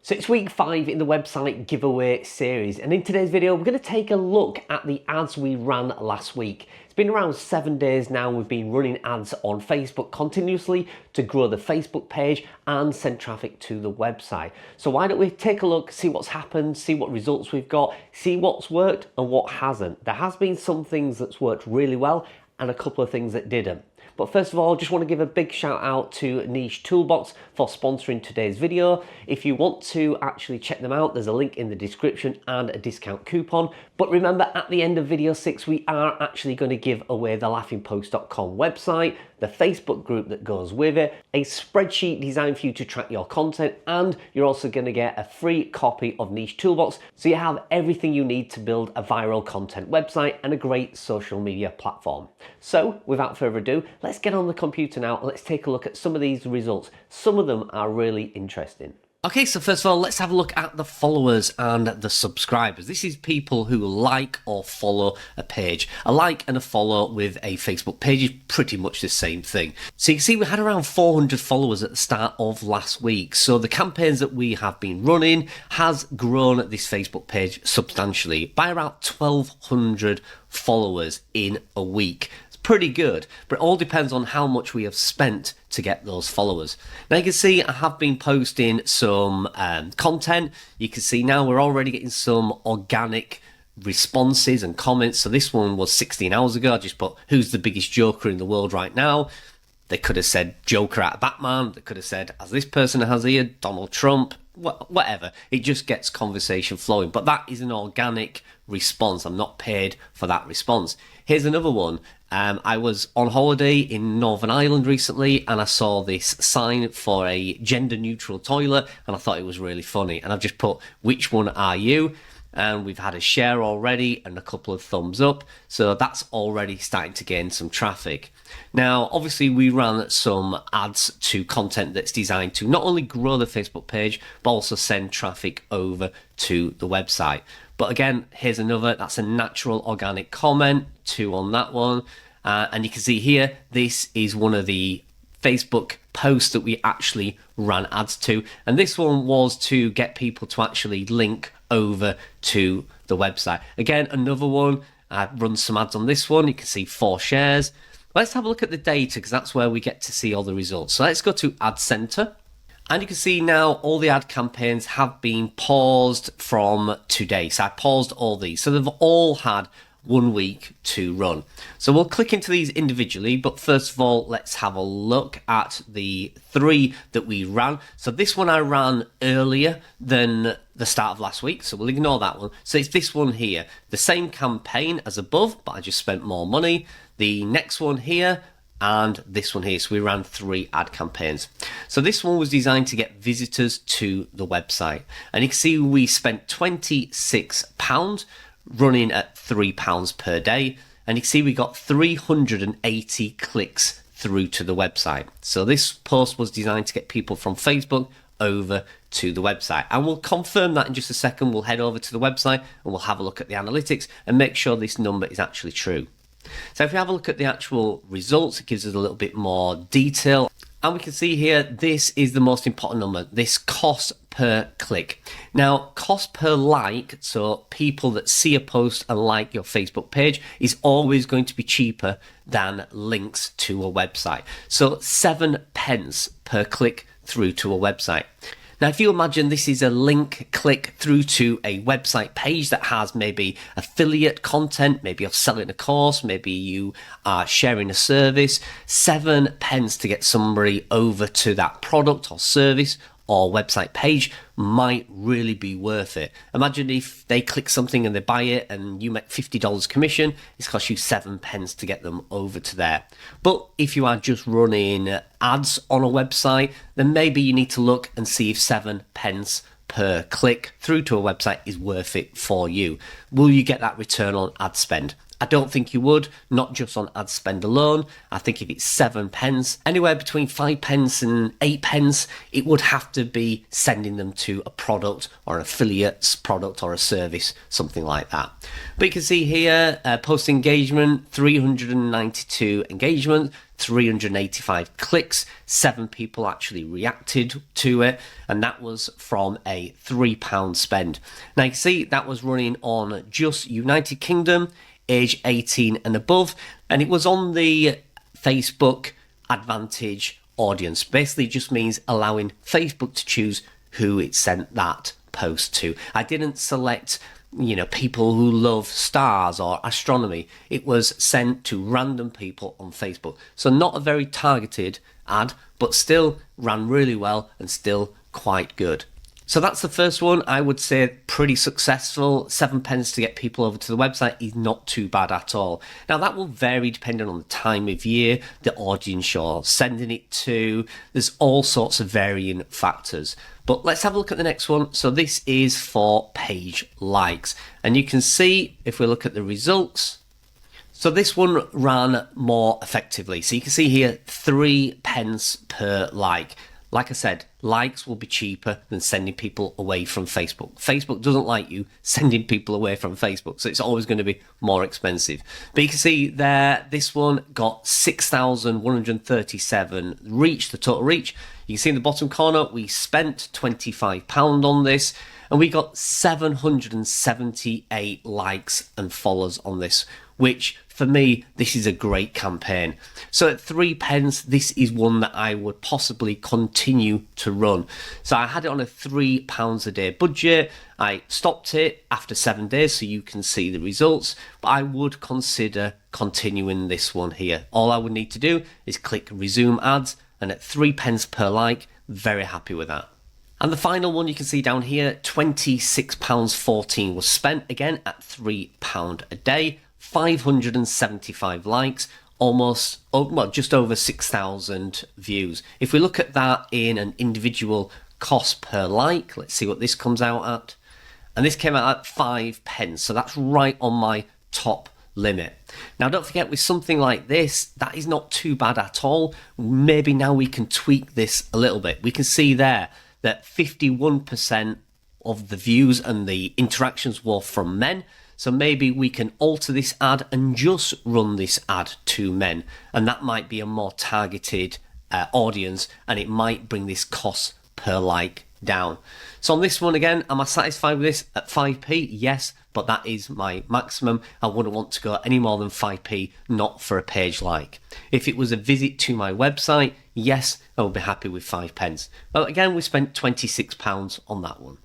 So it's week 5 in the website giveaway series, and in today's video we're going to take a look at the ads we ran last week. It's been around 7 days now. We've been running ads on Facebook continuously to grow the Facebook page and send traffic to the website. So why don't we take a look, see what's happened, see what results we've got, see what's worked and what hasn't. There has been some things that's worked really well and a couple of things that didn't. But first of all, just want to give a big shout out to Niche Toolbox for sponsoring today's video. If you want to actually check them out, there's a link in the description and a discount coupon. But remember, at the end of video 6, we are actually going to give away the laughingpost.com website, the Facebook group that goes with it, a spreadsheet designed for you to track your content, and you're also going to get a free copy of Niche Toolbox, so you have everything you need to build a viral content website and a great social media platform. So without further ado, let's get on the computer now and let's take a look at some of these results. Some of them are really interesting. Okay, so first of all, let's have a look at the followers and the subscribers. This is people who like or follow a page. A like and a follow with a Facebook page is pretty much the same thing. So you can see we had around 400 followers at the start of last week. So the campaigns that we have been running has grown this Facebook page substantially by around 1,200 followers in a week. Pretty good, but it all depends on how much we have spent to get those followers. Now you can see I have been posting some content. You can see now we're already getting some organic responses and comments. So this one was 16 hours ago. I just put, who's the biggest joker in the world right now? They could have said Joker out of Batman. They could have said, as this person has here, Donald Trump, whatever. It just gets conversation flowing. But that is an organic response. I'm not paid for that response. Here's another one. I was on holiday in Northern Ireland recently and I saw this sign for a gender neutral toilet and I thought it was really funny. And I've just put, which one are you? And we've had a share already and a couple of thumbs up. So that's already starting to gain some traffic. Now, obviously we ran some ads to content that's designed to not only grow the Facebook page, but also send traffic over to the website. But again, here's another, that's a natural organic comment, 2 on that one. And you can see here, this is one of the Facebook posts that we actually ran ads to. And this one was to get people to actually link over to the website. Again, another one, I've run some ads on this one. You can see 4 shares. Let's have a look at the data because that's where we get to see all the results. So let's go to Ad Center. And you can see now all the ad campaigns have been paused from today. So I paused all these. So they've all had 1 week to run. So we'll click into these individually, but first of all, let's have a look at the 3 that we ran. So this one I ran earlier than the start of last week, so we'll ignore that one. So it's this one here, the same campaign as above, but I just spent more money. The next one here, and this one here. So we ran 3 ad campaigns. So this one was designed to get visitors to the website. And you can see we spent £26 running at £3 per day. And you can see we got 380 clicks through to the website. So this post was designed to get people from Facebook over to the website. And we'll confirm that in just a second. We'll head over to the website and we'll have a look at the analytics and make sure this number is actually true. So if we have a look at the actual results, it gives us a little bit more detail. And we can see here, this is the most important number, this cost per click. Now, cost per like, so people that see a post and like your Facebook page, is always going to be cheaper than links to a website. So 7 pence per click through to a website. Now, if you imagine this is a link click through to a website page that has maybe affiliate content, maybe you're selling a course, maybe you are sharing a service, 7 pence to get somebody over to that product or service or website page might really be worth it. Imagine if they click something and they buy it and you make $50 commission, it's cost you 7 pence to get them over to there. But if you are just running ads on a website, then maybe you need to look and see if 7 pence per click through to a website is worth it for you. Will you get that return on ad spend? I don't think you would, not just on ad spend alone. I think if it's 7 pence, anywhere between 5 pence and 8 pence, it would have to be sending them to a product or an affiliate's product or a service, something like that. But you can see here, post engagement, 392 engagement, 385 clicks, 7 people actually reacted to it, and that was from a £3 spend. Now you can see that was running on just United Kingdom, age 18 and above, and it was on the Facebook Advantage audience. Basically just means allowing Facebook to choose who it sent that post to. I didn't select people who love stars or astronomy. It was sent to random people on Facebook. So not a very targeted ad, but still ran really well and still quite good. So that's the first one. I would say pretty successful. 7 pence to get people over to the website is not too bad at all. Now that will vary depending on the time of year, the audience you're sending it to. There's all sorts of varying factors. But let's have a look at the next one. So this is for page likes. And you can see if we look at the results, so this one ran more effectively. So you can see here 3 pence per like. Like I said, likes will be cheaper than sending people away from Facebook. Facebook doesn't like you sending people away from Facebook, so it's always going to be more expensive. But you can see there, this one got 6,137 reach, the total reach. You can see in the bottom corner, we spent £25 on this, and we got 778 likes and follows on this, which for me, this is a great campaign. So at 3 pence, this is one that I would possibly continue to run. So I had it on a £3 a day budget. I stopped it after 7 days so you can see the results, but I would consider continuing this one here. All I would need to do is click resume ads, and at 3 pence per like, very happy with that. And the final one you can see down here, £26.14 was spent again at £3 a day. 575 likes, just over 6,000 views. If we look at that in an individual cost per like, let's see what this comes out at. And this came out at 5 pence, so that's right on my top limit. Now don't forget, with something like this, that is not too bad at all. Maybe now we can tweak this a little bit. We can see there that 51% of the views and the interactions were from men. So maybe we can alter this ad and just run this ad to men, and that might be a more targeted audience, and it might bring this cost per like down. So on this one again, am I satisfied with this at 5p? Yes, but that is my maximum. I wouldn't want to go any more than 5p, not for a page like. If it was a visit to my website, yes, I would be happy with 5 pence. Well, again, we spent £26 on that one.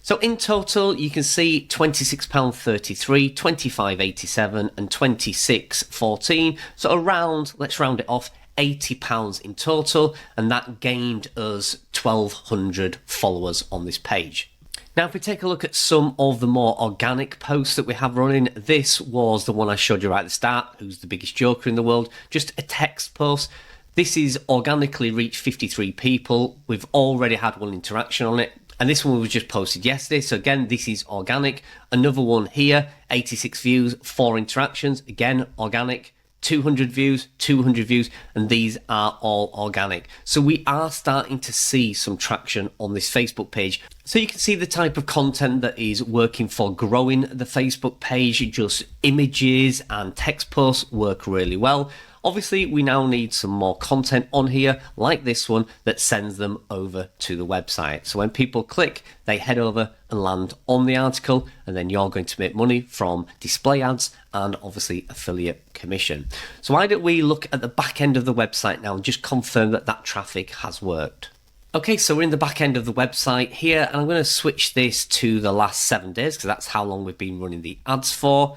So in total, you can see £26.33, £25.87 and £26.14. So around, let's round it off, £80 in total, and that gained us 1,200 followers on this page. Now, if we take a look at some of the more organic posts that we have running, this was the one I showed you right at the start, who's the biggest joker in the world, just a text post. This is organically reached 53 people. We've already had one interaction on it. And this one was just posted yesterday. So again, this is organic. Another one here, 86 views, 4 interactions. Again, organic. 200 views, 200 views, and these are all organic. So we are starting to see some traction on this Facebook page. So you can see the type of content that is working for growing the Facebook page. Just images and text posts work really well. Obviously, we now need some more content on here, like this one, that sends them over to the website. So when people click, they head over and land on the article, and then you're going to make money from display ads and obviously affiliate commission. So why don't we look at the back end of the website now and just confirm that that traffic has worked. Okay, so we're in the back end of the website here, and I'm going to switch this to the last 7 days because that's how long we've been running the ads for.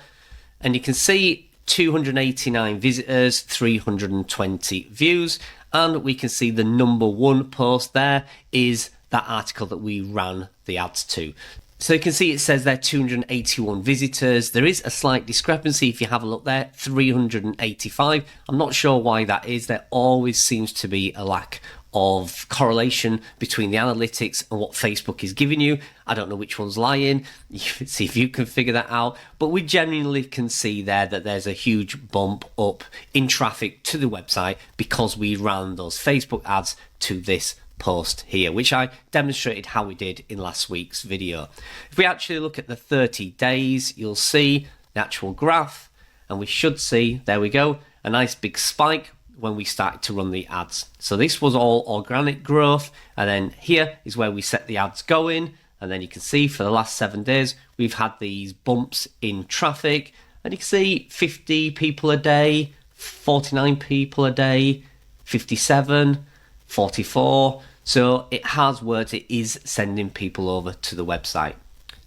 And you can see 289 visitors, 320 views, and we can see the number 1 post there is that article that we ran the ads to. So you can see it says there 281 visitors. There is a slight discrepancy if you have a look there, 385. I'm not sure why that is. There always seems to be a lack of correlation between the analytics and what Facebook is giving you. I don't know which one's lying. You can see if you can figure that out. But we genuinely can see there that there's a huge bump up in traffic to the website because we ran those Facebook ads to this post here, which I demonstrated how we did in last week's video. If we actually look at the 30 days, you'll see the actual graph, and we should see, there we go, a nice big spike when we started to run the ads. So this was all organic growth, and then here is where we set the ads going, and then you can see for the last 7 days we've had these bumps in traffic, and you can see 50 people a day, 49 people a day, 57, 44. So it has worked. It is sending people over to the website.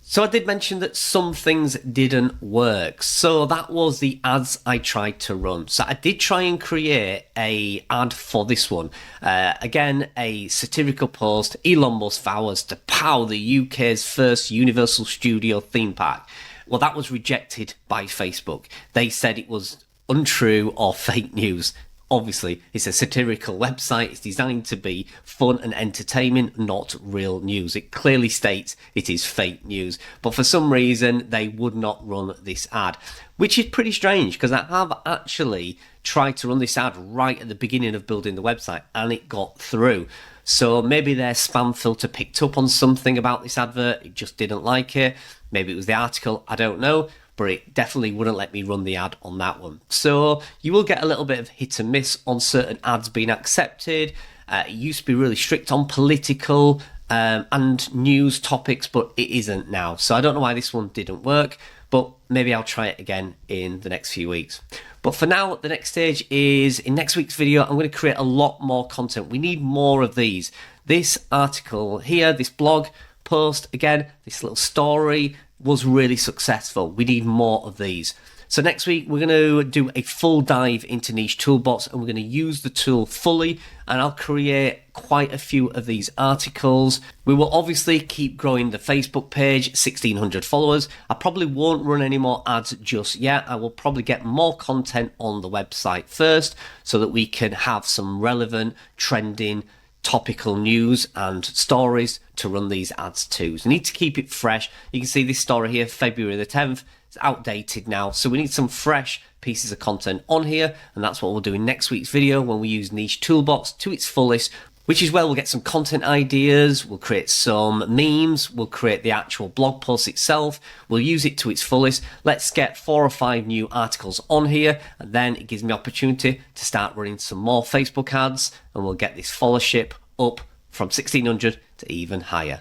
So I did mention that some things didn't work. So that was the ads I tried to run. So I did try and create a ad for this one. Again, a satirical post. Elon Musk vows to power the UK's first Universal Studio theme park. Well, that was rejected by Facebook. They said it was untrue or fake news. Obviously, it's a satirical website. It's designed to be fun and entertainment, not real news. It clearly states it is fake news. But for some reason, they would not run this ad, which is pretty strange because I have actually tried to run this ad right at the beginning of building the website and it got through. So maybe their spam filter picked up on something about this advert. It just didn't like it. Maybe it was the article. I don't know. But it definitely wouldn't let me run the ad on that one. So you will get a little bit of hit and miss on certain ads being accepted. It used to be really strict on political and news topics, but it isn't now. So I don't know why this one didn't work, but maybe I'll try it again in the next few weeks. But for now, the next stage is in next week's video, I'm going to create a lot more content. We need more of these. This article here, this blog post, again, this little story, was really successful. We need more of these. So next week we're going to do a full dive into Niche Toolbots and we're going to use the tool fully, and I'll create quite a few of these articles. We will obviously keep growing the Facebook page, 1,600 followers. I probably won't run any more ads just yet. I will probably get more content on the website first so that we can have some relevant, trending, topical news and stories to run these ads to. So we need to keep it fresh. You can see this story here, February the 10th. It's outdated now, so we need some fresh pieces of content on here, and that's what we'll do in next week's video when we use Niche Toolbots to its fullest, which is where we'll get some content ideas, we'll create some memes, we'll create the actual blog post itself, we'll use it to its fullest. Let's get 4 or 5 new articles on here, and then it gives me opportunity to start running some more Facebook ads, and we'll get this followership up from 1,600 to even higher.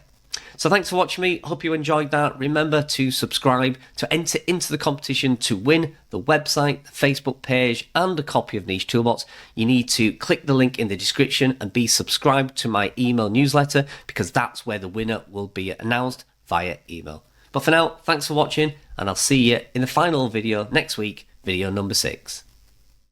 So thanks for watching me. Hope you enjoyed that. Remember to subscribe to enter into the competition to win the website, the Facebook page, and a copy of Niche Toolbots. You need to click the link in the description and be subscribed to my email newsletter, because that's where the winner will be announced via email. But for now, thanks for watching, and I'll see you in the final video next week, video number 6.